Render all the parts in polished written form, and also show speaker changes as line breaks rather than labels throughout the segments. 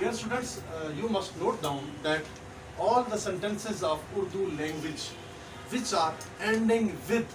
Dear students, you must note down that all the sentences of Urdu language which are ending with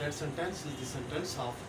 that sentence is the sentence of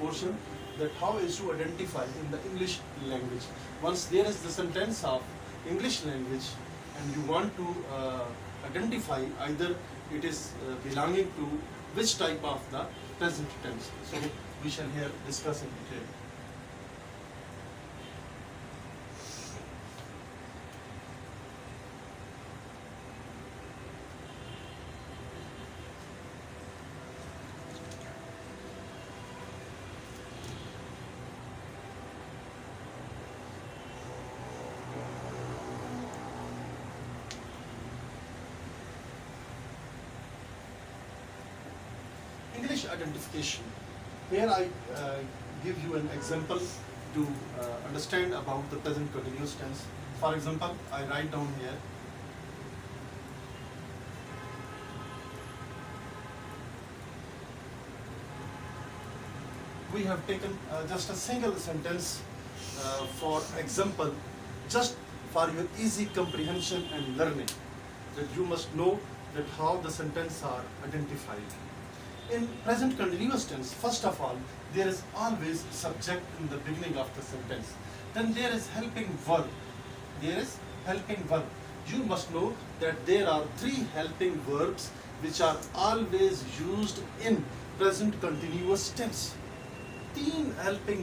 portion, that how is to identify in the English language. Once there is the sentence of English language and you want to identify either it is belonging to which type of the present tense. So we shall here discuss in detail. English identification. Here I give you an example to understand about the present continuous tense. For example, I write down here we have taken just a single sentence for example, just for your easy comprehension and learning, that you must know that how the sentences are identified. In present continuous tense, first of all, there is always subject in the beginning of the sentence. Then there is helping verb. There is helping verb. You must know that there are 3 helping verbs which are always used in present continuous tense. 3 helping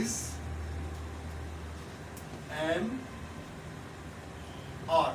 is, am, are.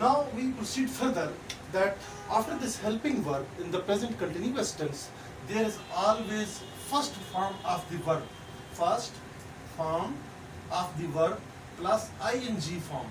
Now we proceed further that after this helping verb in the present continuous tense, there is always first form of the verb, first form of the verb plus ing form,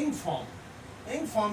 ing form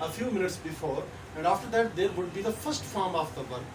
a few minutes before, and after that there would be the first form of the verb.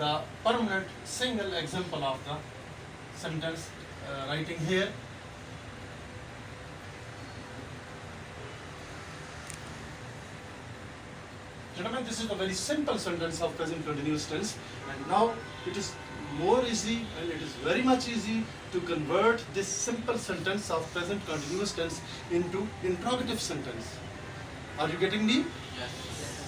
the permanent single example of the sentence writing here. Gentlemen, this is a very simple sentence of present continuous tense, and now it is more easy and it is very much easy to convert this simple sentence of present continuous tense into interrogative sentence. Are you getting me? Yes.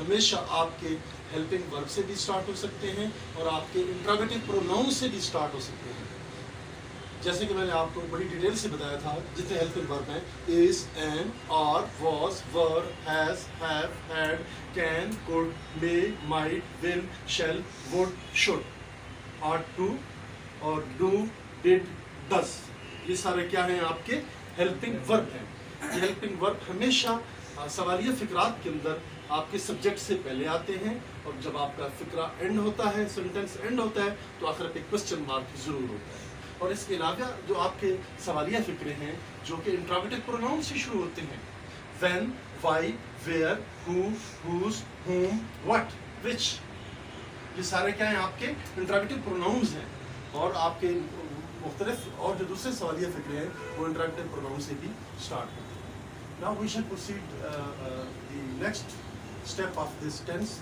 ہمیشہ آپ کے helping ورب سے بھی start ہو سکتے ہیں اور آپ کے انٹراگیٹو پروناؤن سے بھی اسٹارٹ ہو سکتے ہیں. جیسے کہ میں نے آپ کو بڑی ڈیٹیل سے بتایا تھا جتنے ہیلپنگ ورب ہیں is, am, are, was, were, has, have, had, can, could, may, might, will, shall, would, should, ought to اور ڈو, ڈڈ, ڈز. یہ سارے کیا ہیں آپ کے ہیلپنگ ورب ہیں. یہ ہیلپنگ ورب ہمیشہ سوالیہ فقرات کے اندر آپ کے سبجیکٹ سے پہلے آتے ہیں اور جب آپ کا فقرہ اینڈ ہوتا ہے, سینٹینس اینڈ ہوتا ہے تو آخر پہ کوسچن مارک ضرور ہوتا ہے. اور اس کے علاوہ جو آپ کے سوالیہ فقرے ہیں جو کہ انٹراگیٹو پروناؤن سے شروع ہوتے ہیں, when, why, where, who, whose, whom, what, which, یہ سارے کیا ہیں آپ کے انٹراگیٹو پروناؤنز ہیں. اور آپ کے مختلف اور جو دوسرے سوالیہ فقرے ہیں وہ انٹراگیٹو پروناؤن سے بھی اسٹارٹ ہوتے ہیں. Now we shall proceed the next step of this tense.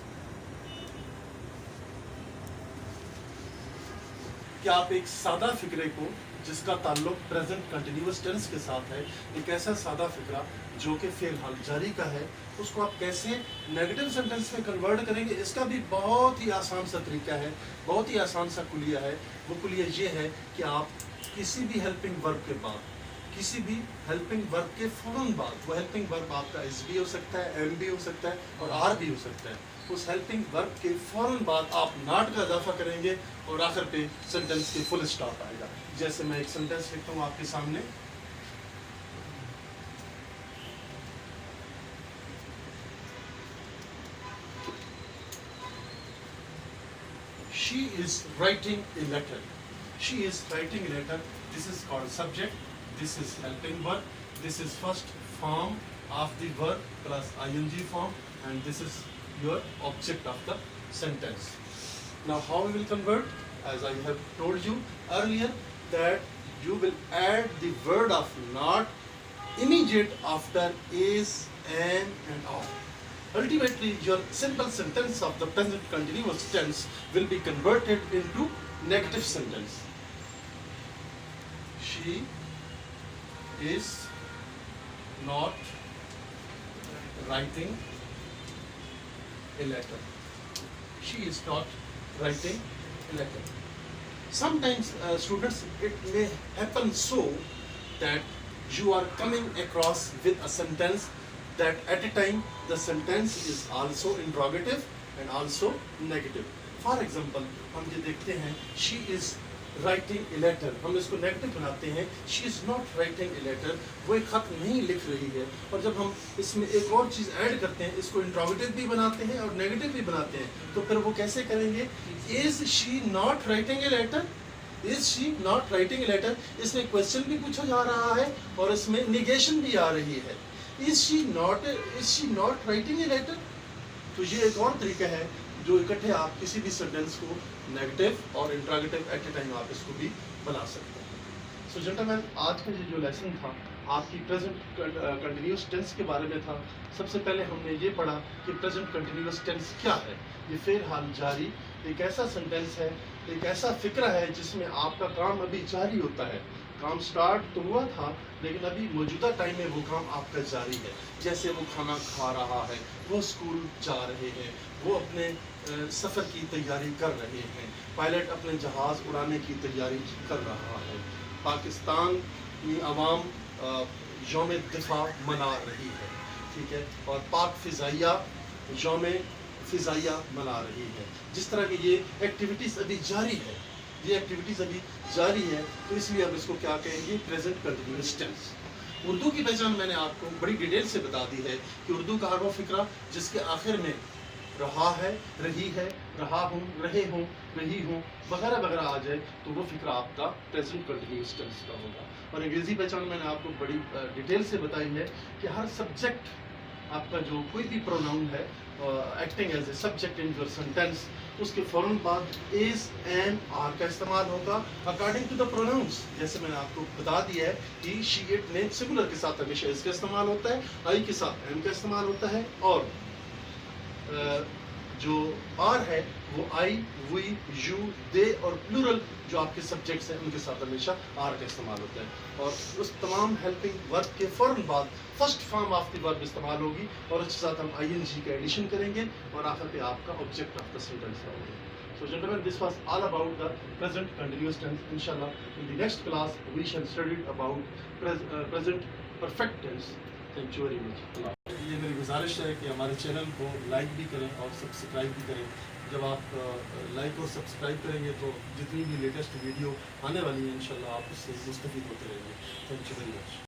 کہ آپ ایک سادہ فقرے کو جس کا تعلق پریزنٹ کنٹینیوس ٹینس کے ساتھ ہے, ایک ایسا سادہ فقرہ جو کہ فعل حال جاری کا ہے, اس کو آپ کیسے نیگیٹو سینٹینس میں کنورٹ کریں گے, اس کا بھی بہت ہی آسان سا طریقہ ہے, بہت ہی آسان سا کلیہ ہے. وہ کلیہ یہ ہے کہ آپ کسی بھی ہیلپنگ ورب کے بعد, کسی بھی ہیلپنگ ورب کے فوراً بعد, وہ ہیلپنگ ورب آپ کا ایس بھی ہو سکتا ہے, ایم بھی ہو سکتا ہے اور آر بھی ہو سکتا ہے, اس ہیلپنگ ورب کے فوراً بعد آپ ناٹ کا اضافہ کریں گے اور آخر پہ سینٹینس کے فل اسٹاپ آئے گا. جیسے میں ایک سینٹینس لکھتا ہوں آپ کے سامنے, She is writing a letter. She is writing a letter. This is called subject. This is helping verb. This is first form of the verb plus ing form, and this is your object of the sentence. Now how we will convert? As I have told you earlier that you will add the word of not immediate after is, and are. Ultimately, your simple sentence of the present continuous tense will be converted into negative sentence. She is not writing a letter. She is not writing a letter. Sometimes, students, it may happen so that you are coming across with a sentence that at a time the sentence is also interrogative and also negative. For example, ہم یہ دیکھتے ہیں she is writing a letter, ہم اس کو negative بناتے ہیں, she is not writing a letter, وہ ایک خط نہیں لکھ رہی ہے. اور جب ہم اس میں ایک اور چیز ایڈ کرتے ہیں, اس کو انٹروگیٹو بھی بناتے ہیں اور نیگیٹو بھی بناتے ہیں, تو پھر وہ کیسے کریں گے؟ is she not writing a letter? is she not writing a letter, اس میں کوشچن بھی پوچھا جا رہا ہے اور اس میں نیگیشن بھی آ رہی ہے. Is she not writing a letter? تو یہ ایک اور طریقہ ہے جو اکٹھے آپ کسی بھی سینٹینس کو نیگیٹو اور انٹراگیٹو ایٹ اے ٹائم آپ اس کو بھی بنا سکتے ہیں. سو جنٹلمین, آج کا یہ جو لیسن تھا آپ کی پریزنٹ کنٹینیوس ٹینس کے بارے میں تھا. سب سے پہلے ہم نے یہ پڑھا کہ پریزنٹ کنٹینیوس ٹینس کیا ہے. یہ فعل حال جاری ایک ایسا سینٹینس ہے, ایک ایسا فقرہ ہے جس میں آپ کا کام ابھی جاری ہوتا ہے. کام سٹارٹ تو ہوا تھا لیکن ابھی موجودہ ٹائم میں وہ کام آپ کا جاری ہے. جیسے وہ کھانا کھا رہا ہے, وہ اسکول جا رہے ہیں, وہ اپنے سفر کی تیاری کر رہے ہیں, پائلٹ اپنے جہاز اڑانے کی تیاری کر رہا ہے, پاکستان کی عوام یوم دفاع منا رہی ہے, ٹھیک ہے, اور پاک فضائیہ یوم فضائیہ منا رہی ہے. جس طرح کہ یہ ایکٹیویٹیز ابھی جاری ہے, یہ ایکٹیویٹیز ابھی جاری ہے, تو اس لیے ہم اس کو کیا کہیں گے؟ Present continuous tennis. اردو کی پہچان میں نے آپ کو بڑی ڈیٹیل سے بتا دی ہے کہ اردو کا ہر وہ فقرہ جس کے آخر میں رہا ہے, رہی ہے, رہا ہوں, رہے ہوں, رہی ہوں وغیرہ وغیرہ آ جائے تو وہ فقرہ آپ کا پریزنٹ کنٹینیوس ٹینس کا ہوگا. اور انگریزی پہچان میں نے آپ کو بڑی ڈیٹیل سے بتائی ہے کہ ہر سبجیکٹ آپ کا جو کوئی بھی پروناؤن ہے acting as a subject in your sentence, اس کے فوراً بعد از, این, آر کا استعمال ہوگا اکارڈنگ ٹو دا پروناؤنس. جیسے میں نے آپ کو بتا دیا ہے کہ شی, اٹ, نے سنگولر کے ساتھ ہمیشہ اس کا استعمال ہوتا ہے, آئی کے ساتھ ایم کا استعمال ہوتا ہے, اور جو آر ہے وہ آئی وی یو دے اور پلورل جو آپ کے سبجیکٹس ہیں ان کے ساتھ ہمیشہ آر کا استعمال ہوتا ہے. اور اس تمام ہیلپنگ ورب کے فوراً بعد فرسٹ فارم آف دی ورب استعمال ہوگی اور اس کے ساتھ ہم آئی این جی کا ایڈیشن کریں گے اور آخر پہ آپ کا آبجیکٹ آف دا سینٹینس ہوگا. So gentlemen, this was all about the present continuous tense. Inshallah, in the next class we shall study about present perfect tense. Thank you very much. یہ میری گزارش ہے کہ ہمارے چینل کو like بھی کریں اور سبسکرائب بھی کریں. جب آپ لائک اور سبسکرائب کریں گے تو جتنی بھی لیٹسٹ ویڈیو آنے والی ہیں انشاءاللہ آپ اس سے مستفید ہوتے رہیں گے. Thank you very much.